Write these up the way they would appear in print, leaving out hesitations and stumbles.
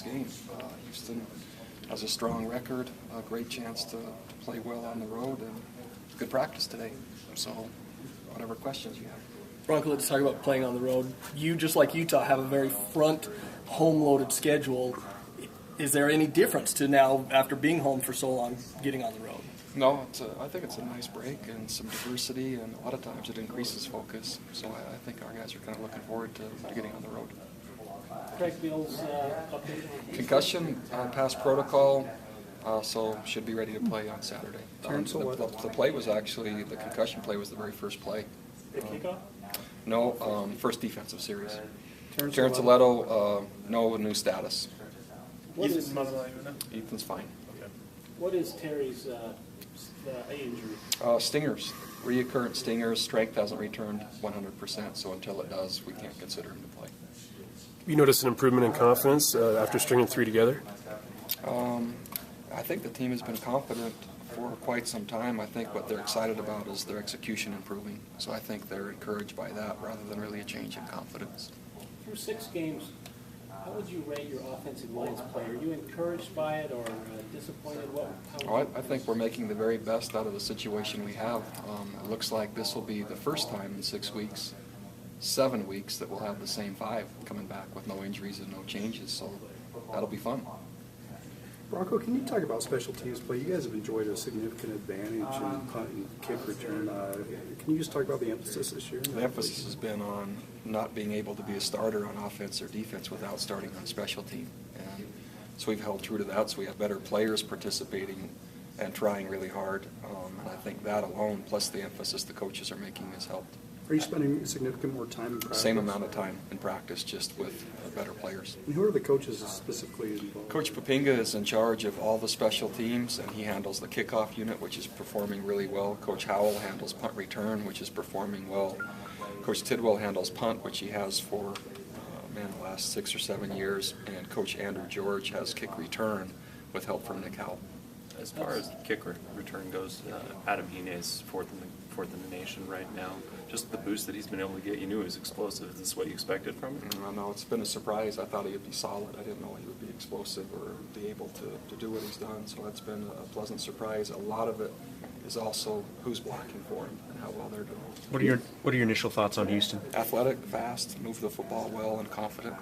6 games. Houston has a strong record, a great chance to play well on the road, and good practice today. So whatever questions you have. Bronco, let's talk about playing on the road. You, just like Utah, have a very front, home-loaded schedule. Is there any difference to now, after being home for so long, getting on the road? No, I think it's a nice break and some diversity, and a lot of times it increases focus. So I think our guys are kind of looking forward to getting on the road. Craig Bill's update? Concussion, past protocol, so should be ready to play on Saturday. The play was actually, the concussion play was the very first play. The kickoff? No, first defensive series. Terrence Aledo, no new status. Ethan's fine. Okay. What is Terry's injury? Stingers, reoccurrent stingers. Strength hasn't returned 100%, so until it does, we can't consider him to play. You notice an improvement in confidence after stringing 3 together? I think the team has been confident for quite some time. I think what they're excited about is their execution improving. So I think they're encouraged by that rather than really a change in confidence. Through 6 games, how would you rate your offensive line's play? Are you encouraged by it or disappointed? I think we're making the very best out of the situation we have. It looks like this will be the first time in 6 weeks, 7 weeks, that we'll have the same 5 coming back with no injuries and no changes. So that'll be fun. Bronco, can you talk about special teams play? You guys have enjoyed a significant advantage in punt and kick return. Can you just talk about the emphasis this year? The emphasis has been on not being able to be a starter on offense or defense without starting on special team. And so we've held true to that, so we have better players participating and trying really hard. And I think that alone, plus the emphasis the coaches are making, has helped. Are you spending significant more time in practice? Same amount of time in practice, just with better players. And who are the coaches specifically involved? Coach Papinga is in charge of all the special teams, and he handles the kickoff unit, which is performing really well. Coach Howell handles punt return, which is performing well. Coach Tidwell handles punt, which he has for the last 6 or 7 years. And Coach Andrew George has kick return with help from Nick Howell. As far as kick return goes, Adam Hine is fourth in the nation right now. Just the boost that he's been able to get, you knew he was explosive. Is this what you expected from him? No, it's been a surprise. I thought he would be solid. I didn't know he would be explosive or be able to do what he's done. So it's been a pleasant surprise. A lot of it is also who's blocking for him and how well they're doing. What are your initial thoughts on Houston? Athletic, fast, move the football well, and confident.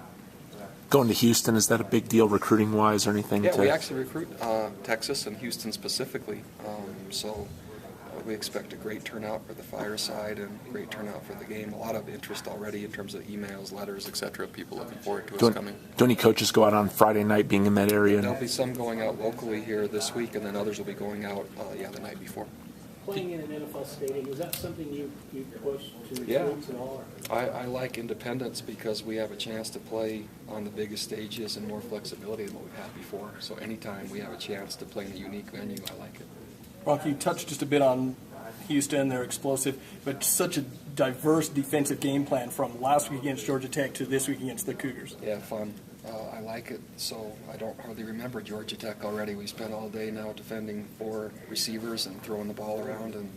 Going to Houston, is that a big deal recruiting-wise or anything? Yeah, we actually recruit Texas and Houston specifically. So we expect a great turnout for the Fireside and great turnout for the game. A lot of interest already in terms of emails, letters, etc. People looking forward to us coming. Do any coaches go out on Friday night being in that area? There'll be some going out locally here this week, and then others will be going out the night before. Playing in an NFL stadium, is that something you push to recruits at all? I like independence because we have a chance to play on the biggest stages and more flexibility than what we've had before. So anytime we have a chance to play in a unique venue, I like it. Bronco, you touched just a bit on Houston. They're explosive, but such a diverse defensive game plan from last week against Georgia Tech to this week against the Cougars. Yeah, fun. I like it. So I don't hardly remember Georgia Tech already. We spent all day now defending 4 receivers and throwing the ball around. And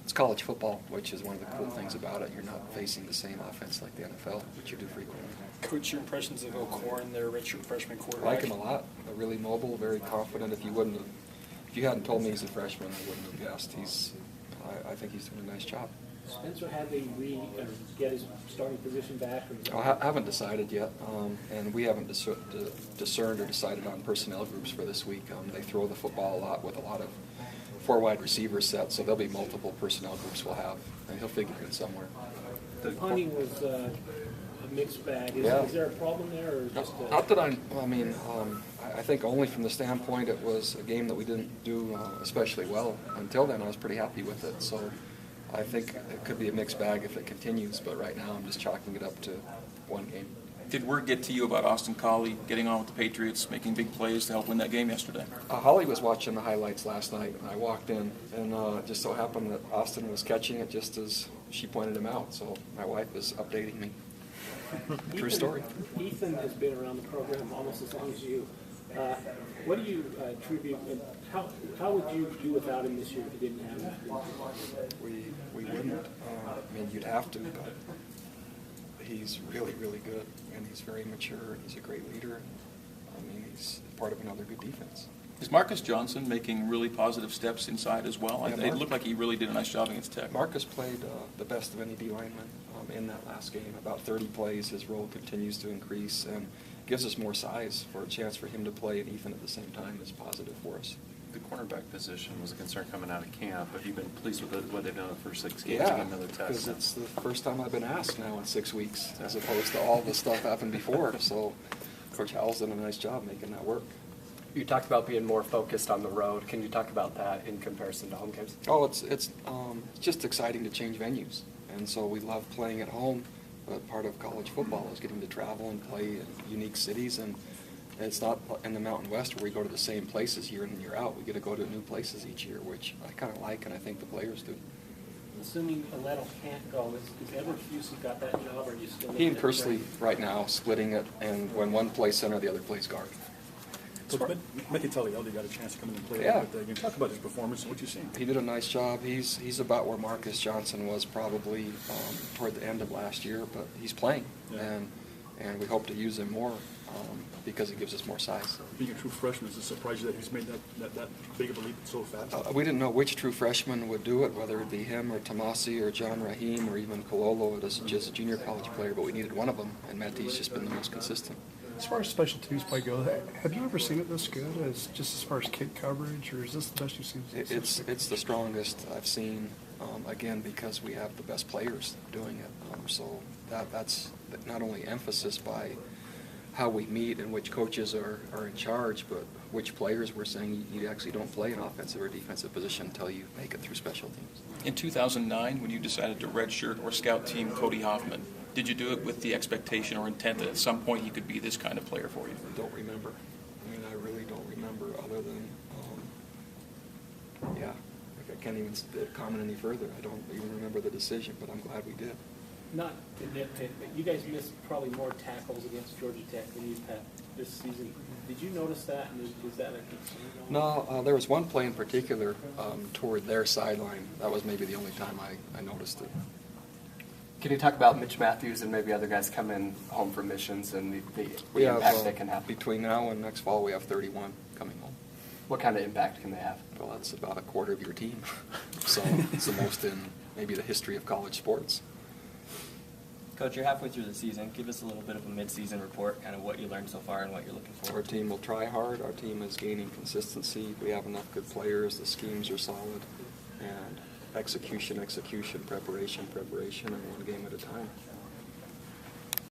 it's college football, which is one of the cool things about it. You're not facing the same offense like the NFL, which you do frequently. Coach, your impressions of O'Korn, their redshirt freshman quarterback? I like him a lot. Really mobile, very confident. If you hadn't told me he's a freshman, I wouldn't have guessed. I think he's doing a nice job. Spencer had to get his starting position back? I haven't decided yet, and we haven't discerned or decided on personnel groups for this week. They throw the football a lot with a lot of 4 wide receiver sets, so there'll be multiple personnel groups we'll have, and he'll figure it somewhere. The punting was a mixed bag. Is there a problem there? Or just Not that I think only from the standpoint it was a game that we didn't do especially well. Until then, I was pretty happy with it. So I think it could be a mixed bag if it continues, but right now I'm just chalking it up to one game. Did word get to you about Austin Collie getting on with the Patriots, making big plays to help win that game yesterday? Holly was watching the highlights last night, and I walked in, and it just so happened that Austin was catching it just as she pointed him out, so my wife was updating me. True story. Ethan has been around the program almost as long as you. What do you attribute, how would you do without him this year if you didn't have him? We wouldn't. You'd have to, but he's really, really good, and he's very mature, and he's a great leader. part of another good defense. Is Marcus Johnson making really positive steps inside as well? Yeah, It Mark- looked like he really did a nice job against Tech. Marcus played the best of any D lineman in that last game. About 30 plays. His role continues to increase and gives us more size for a chance for him to play and Ethan at the same time is positive for us. The cornerback position was a concern coming out of camp. Have you been pleased with what they've done in the first 6 games? Yeah, Again, another because test. it's the first time I've been asked now in 6 weeks, as opposed to all the stuff happened before. So Coach Howell's done a nice job making that work. You talked about being more focused on the road. Can you talk about that in comparison to home games? Oh, it's just exciting to change venues, and so we love playing at home. But part of college football is getting to travel and play in unique cities, and it's not in the Mountain West where we go to the same places year in and year out. We get to go to new places each year, which I kind of like, and I think the players do. Assuming Aletto can't go, is Edward Fusey got that job, or are you still? He and Kersley right now splitting it, and when one plays center, the other plays guard. Coach Mendenhall got a chance to come in and play. Yeah. Can you talk about his performance and what you've seen? He did a nice job. He's about where Marcus Johnson was probably toward the end of last year, but he's playing, Yeah. and we hope to use him more because it gives us more size. Being a true freshman, is it surprising that he's made that big of a leap so fast? We didn't know which true freshman would do it, whether it be him or Tomasi or John Rahim or even Kololo as just a junior college player, but we needed one of them, and Meti's just been the most consistent. As far as special teams play goes, have you ever seen it this good as far as kick coverage, or is this the best you've seen? It's the strongest I've seen, again, because we have the best players doing it. So that's not only emphasis by how we meet and which coaches are in charge, but which players we're saying you actually don't play an offensive or defensive position until you make it through special teams. In 2009, when you decided to redshirt or scout team Cody Hoffman, did you do it with the expectation or intent that at some point he could be this kind of player for you? I don't remember. I mean, I really don't remember other than, I can't even comment any further. I don't even remember the decision, but I'm glad we did. Not to nitpick, but you guys missed probably more tackles against Georgia Tech than you've had this season. Did you notice that, and is that a concern? No, there was one play in particular toward their sideline. That was maybe the only time I noticed it. Can you talk about Mitch Matthews and maybe other guys coming home from missions and the We have, impact they can have? between now and next fall, we have 31 coming home. What kind of impact can they have? Well, that's about a quarter of your team. So it's the most in maybe the history of college sports. Coach, you're halfway through the season. Give us a little bit of a mid-season report, kind of what you learned so far and what you're looking Our forward to. team will try hard. Our team is gaining consistency. We have enough good players. The schemes are solid. And execution, preparation, and one game at a time.